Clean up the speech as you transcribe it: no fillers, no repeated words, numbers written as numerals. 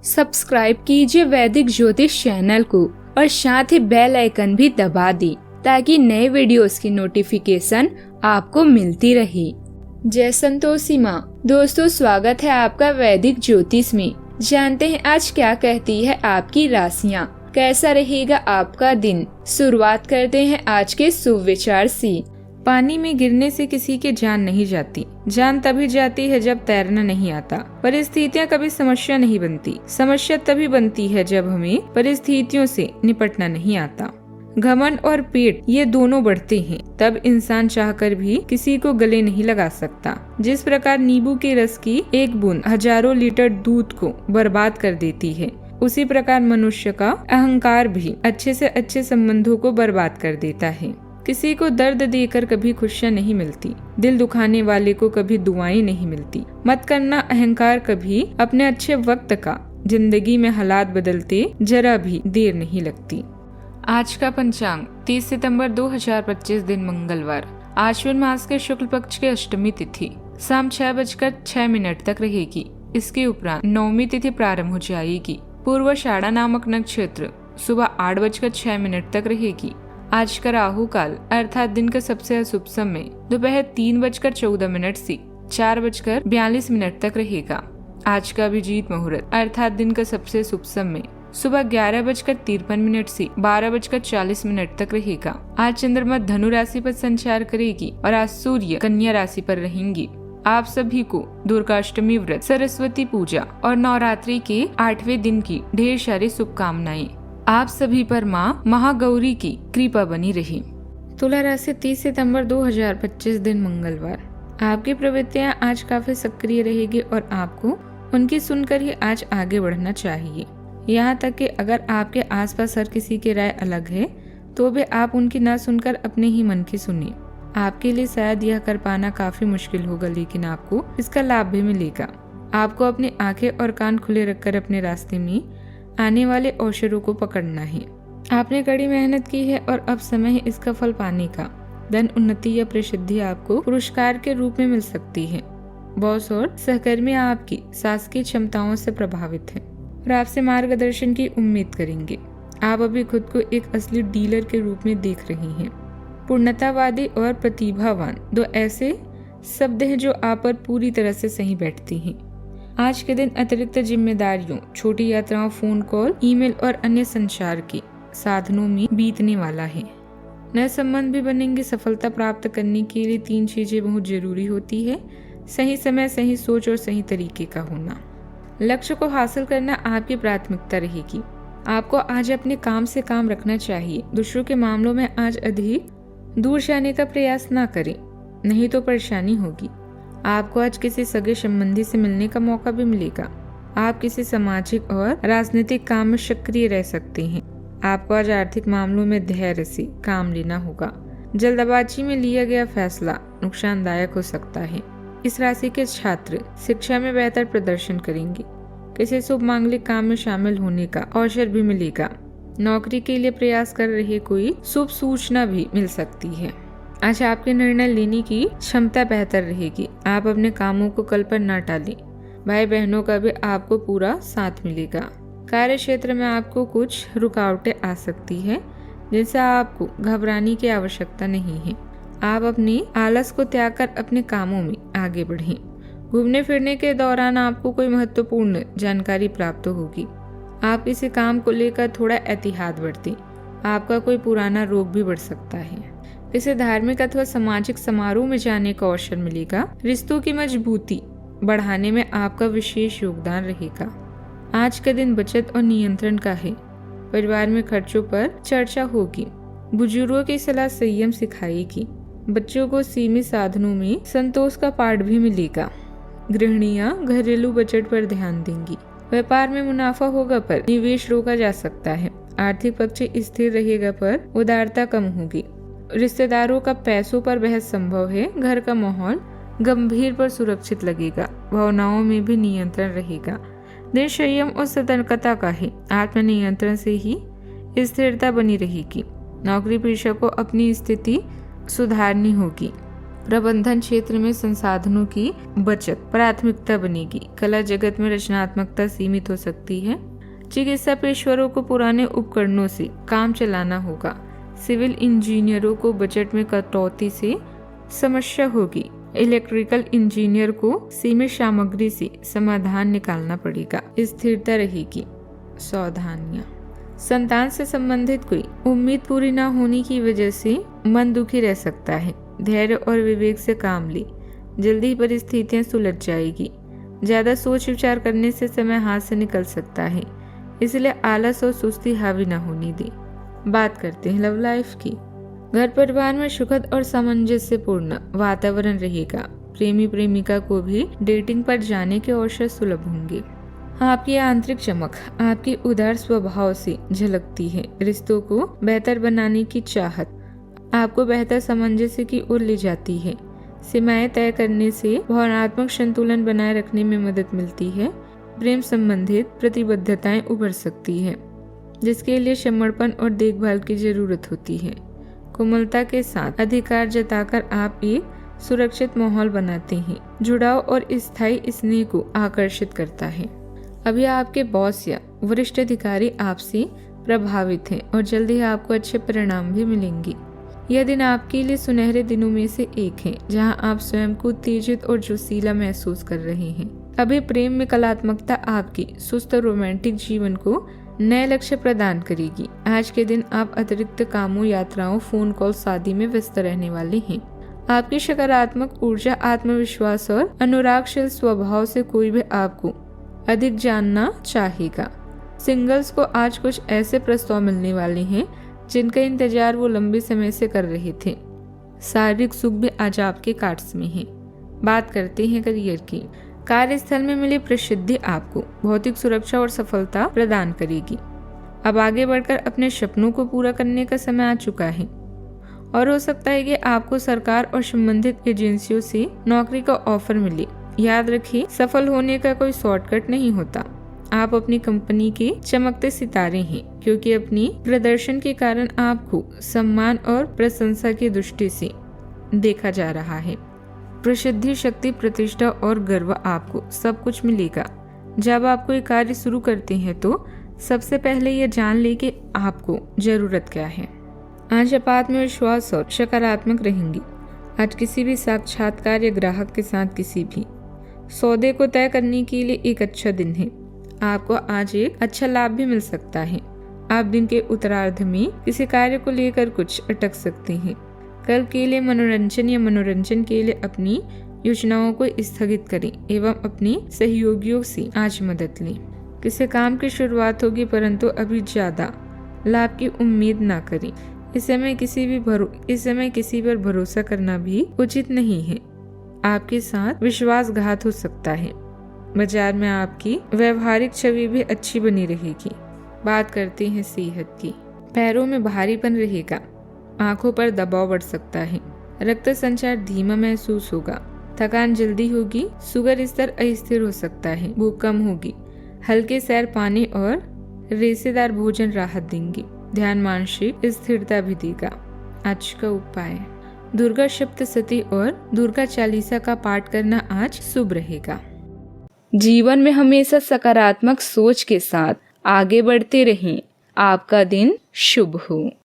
Subscribe कीजिए वैदिक ज्योतिष चैनल को और साथ ही बेल आइकन भी दबा दी ताकि नए वीडियोस की नोटिफिकेशन आपको मिलती रहे। जय संतोषी माँ। दोस्तों, स्वागत है आपका वैदिक ज्योतिष में। जानते हैं आज क्या कहती है आपकी राशियाँ, कैसा रहेगा आपका दिन। शुरुआत करते हैं आज के शुभ विचार से। पानी में गिरने से किसी की जान नहीं जाती, जान तभी जाती है जब तैरना नहीं आता। परिस्थितियाँ कभी समस्या नहीं बनती, समस्या तभी बनती है जब हमें परिस्थितियों से निपटना नहीं आता। घमंड और पेट ये दोनों बढ़ते हैं तब इंसान चाहकर भी किसी को गले नहीं लगा सकता। जिस प्रकार नींबू के रस की एक बूंद हजारों लीटर दूध को बर्बाद कर देती है, उसी प्रकार मनुष्य का अहंकार भी अच्छे से अच्छे संबंधों को बर्बाद कर देता है। किसी को दर्द देकर कभी खुशियाँ नहीं मिलती, दिल दुखाने वाले को कभी दुआएं नहीं मिलती। मत करना अहंकार कभी, अपने अच्छे वक्त का। जिंदगी में हालात बदलते जरा भी देर नहीं लगती। आज का पंचांग 30 सितंबर 2025 दिन मंगलवार। आश्विन मास के शुक्ल पक्ष की अष्टमी तिथि शाम 6:06 तक रहेगी। इसके उपरांत नवमी तिथि प्रारंभ हो जाएगी। पूर्वाषाढ़ा नामक नक्षत्र सुबह 8:06 तक रहेगी। आज का राहु काल अर्थात दिन का सबसे अशुभ समय दोपहर 3:14 से 4:42 तक रहेगा। आज का अभिजीत मुहूर्त अर्थात दिन का सबसे शुभ समय सुबह 11:53 से 12:40 तक रहेगा। आज चंद्रमा धनु राशि पर संचार करेगी और आज सूर्य कन्या राशि पर रहेंगी। आप सभी को दुर्गाष्टमी व्रत, सरस्वती पूजा और नवरात्रि के 8वें दिन की ढेर सारी शुभकामनाएं। आप सभी पर माँ महागौरी की कृपा बनी रही। तुला राशि 30 सितंबर 2025 दिन मंगलवार। आपकी प्रवृत्तियाँ आज काफी सक्रिय रहेगी और आपको उनकी सुनकर ही आज आगे बढ़ना चाहिए। यहाँ तक कि अगर आपके आसपास हर किसी की राय अलग है तो भी आप उनकी ना सुनकर अपने ही मन की सुनिए। आपके लिए शायद यह कर पाना काफी मुश्किल होगा, लेकिन आपको इसका लाभ भी मिलेगा। आपको अपनी आंखें और कान खुले रखकर अपने रास्ते में आने वाले अवसरों को पकड़ना है। आपने कड़ी मेहनत की है और अब समय है इसका फल पाने का। धन उन्नति या प्रसिद्धि आपको पुरस्कार के रूप में मिल सकती है। बॉस और सहकर्मी आपकी शासकीय क्षमताओं से प्रभावित हैं और आपसे मार्गदर्शन की उम्मीद करेंगे। आप अभी खुद को एक असली डीलर के रूप में देख रही हैं। पूर्णतावादी और प्रतिभावान दो ऐसे शब्द हैं जो आप पर पूरी तरह से सही बैठती हैं। आज के दिन अतिरिक्त जिम्मेदारियों, छोटी यात्राओं, फोन कॉल, ईमेल और अन्य संचार के साधनों में बीतने वाला है। नए संबंध भी बनेंगे। सफलता प्राप्त करने के लिए 3 चीजें बहुत जरूरी होती है: सही समय, सही सोच और सही तरीके का होना। लक्ष्य को हासिल करना आपकी प्राथमिकता रहेगी। आपको आज अपने काम से काम रखना चाहिए। दूसरों के मामलों में आज अधिक दूर जाने का प्रयास ना करें, नहीं तो परेशानी होगी। आपको आज किसी सगे संबंधी से मिलने का मौका भी मिलेगा। आप किसी सामाजिक और राजनीतिक काम में सक्रिय रह सकते हैं। आपको आज आर्थिक मामलों में धैर्य से काम लेना होगा। जल्दबाजी में लिया गया फैसला नुकसानदायक हो सकता है। इस राशि के छात्र शिक्षा में बेहतर प्रदर्शन करेंगे। किसी शुभ मांगलिक काम में शामिल होने का अवसर भी मिलेगा। नौकरी के लिए प्रयास कर रहे कोई शुभ सूचना भी मिल सकती है। आज आपके निर्णय लेने की क्षमता बेहतर रहेगी। आप अपने कामों को कल पर न टालें। भाई बहनों का भी आपको पूरा साथ मिलेगा। कार्य क्षेत्र में आपको कुछ रुकावटें आ सकती है, जिनसे आपको घबराने की आवश्यकता नहीं है। आप अपनी आलस को त्याग कर अपने कामों में आगे बढ़ें। घूमने फिरने के दौरान आपको कोई महत्वपूर्ण जानकारी प्राप्त होगी। आप किसी काम को लेकर थोड़ा एहतियात बरतें। आपका कोई पुराना रोग भी बढ़ सकता है। किसी धार्मिक अथवा सामाजिक समारोह में जाने का अवसर मिलेगा। रिश्तों की मजबूती बढ़ाने में आपका विशेष योगदान रहेगा। आज का दिन बचत और नियंत्रण का है। परिवार में खर्चों पर चर्चा होगी। बुजुर्गों की सलाह संयम सिखाएगी। बच्चों को सीमित साधनों में संतोष का पाठ भी मिलेगा। गृहिणियां घरेलू बजट पर ध्यान देंगी। व्यापार में मुनाफा होगा पर निवेश रोका जा सकता है। आर्थिक पक्ष स्थिर रहेगा पर उदारता कम होगी। रिश्तेदारों का पैसों पर बहस संभव है। घर का माहौल गंभीर पर सुरक्षित लगेगा। भावनाओं में भी नियंत्रण रहेगा। दिन संयम और सतर्कता का है। आत्म नियंत्रण से ही स्थिरता बनी रहेगी। नौकरी पेशा को अपनी स्थिति सुधारनी होगी। प्रबंधन क्षेत्र में संसाधनों की बचत प्राथमिकता बनेगी। कला जगत में रचनात्मकता सीमित हो सकती है। चिकित्सा पेशेवरों को पुराने उपकरणों से काम चलाना होगा। सिविल इंजीनियरों को बजट में कटौती से समस्या होगी। इलेक्ट्रिकल इंजीनियर को सीमित सामग्री से समाधान निकालना पड़ेगा। स्थिरता रहेगी। सावधानियां, संतान से संबंधित कोई उम्मीद पूरी न होने की वजह से मन दुखी रह सकता है। धैर्य और विवेक से काम ले, जल्दी ही परिस्थितियां सुलझ जाएगी। ज्यादा सोच विचार करने से समय हाथ से निकल सकता है, इसलिए आलस और सुस्ती हावी न होने दे। बात करते हैं लव लाइफ की। घर परिवार में सुखद और सामंजस्यपूर्ण वातावरण रहेगा। प्रेमी प्रेमिका को भी डेटिंग पर जाने के अवसर सुलभ होंगे। आपकी आंतरिक चमक आपके उदार स्वभाव से झलकती है। रिश्तों को बेहतर बनाने की चाहत आपको बेहतर सामंजस्य की ओर ले जाती है। सीमाएं तय करने से भावनात्मक संतुलन बनाए रखने में मदद मिलती है। प्रेम संबंधित प्रतिबद्धताएं उभर सकती है, जिसके लिए समर्पण और देखभाल की जरूरत होती है। कोमलता के साथ अधिकार जताकर आप एक सुरक्षित माहौल बनाते हैं। जुड़ाव और स्थायी स्नेह को आकर्षित करता है। अभी आपके बॉस या वरिष्ठ अधिकारी आपसे प्रभावित हैं और जल्दी आपको अच्छे परिणाम भी मिलेंगे। यह दिन आपके लिए सुनहरे दिनों में से एक है, जहां आप स्वयं को उत्तेजित और जोशीला महसूस कर रहे हैं। अभी प्रेम में कलात्मकता आपकी सुस्त रोमांटिक जीवन को नए लक्ष्य प्रदान करेगी। आज के दिन आप अतिरिक्त कामों, यात्राओं, फोन कॉल आदि में व्यस्त रहने वाले हैं। आपकी सकारात्मक ऊर्जा, आत्मविश्वास और अनुरागशील स्वभाव से कोई भी आपको अधिक जानना चाहेगा। सिंगल्स को आज कुछ ऐसे प्रस्ताव मिलने वाले हैं जिनका इंतजार वो लंबे समय से कर रहे थे। शारीरिक सुख भी आज आपके कार्ड्स में है। बात करते हैं करियर की। कार्यस्थल में मिली प्रसिद्धि आपको भौतिक सुरक्षा और सफलता प्रदान करेगी। अब आगे बढ़कर अपने सपनों को पूरा करने का समय आ चुका है और हो सकता है कि आपको सरकार और संबंधित एजेंसियों से नौकरी का ऑफर मिले। याद रखिए, सफल होने का कोई शॉर्टकट नहीं होता। आप अपनी कंपनी के चमकते सितारे हैं, क्योंकि अपनी प्रदर्शन के कारण आपको सम्मान और प्रशंसा की दृष्टि से देखा जा रहा है। प्रसिद्धि, शक्ति, प्रतिष्ठा और गर्व आपको सब कुछ मिलेगा। जब आप कोई कार्य शुरू करते हैं तो सबसे पहले यह जान ले कि आपको जरूरत क्या है। आज आप आत्मविश्वास और सकारात्मक रहेंगी। आज किसी भी साक्षात्कार या ग्राहक के साथ किसी भी सौदे को तय करने के लिए एक अच्छा दिन है। आपको आज एक अच्छा लाभ भी मिल सकता है। आप दिन के उत्तरार्ध में किसी कार्य को लेकर कुछ अटक सकते हैं। कल के लिए मनोरंजन के लिए अपनी योजनाओं को स्थगित करें एवं अपने सहयोगियों से आज मदद लें। किसी काम की शुरुआत होगी, परंतु अभी ज्यादा लाभ की उम्मीद ना करें। इस समय किसी पर भरोसा करना भी उचित नहीं है। आपके साथ विश्वासघात हो सकता है। बाजार में आपकी व्यवहारिक छवि भी अच्छी बनी रहेगी। बात करते हैं सेहत की। पैरों में भारीपन रहेगा। आंखों पर दबाव बढ़ सकता है। रक्त संचार धीमा महसूस होगा। थकान जल्दी होगी। शुगर स्तर अस्थिर हो सकता है। भूख कम होगी। हल्के सैर, पानी और रेशेदार भोजन राहत देंगे। ध्यान मानसिक स्थिरता भी देगा। आज का उपाय, दुर्गा सप्तशती और दुर्गा चालीसा का पाठ करना आज शुभ रहेगा। जीवन में हमेशा सकारात्मक सोच के साथ आगे बढ़ते रहें। आपका दिन शुभ हो।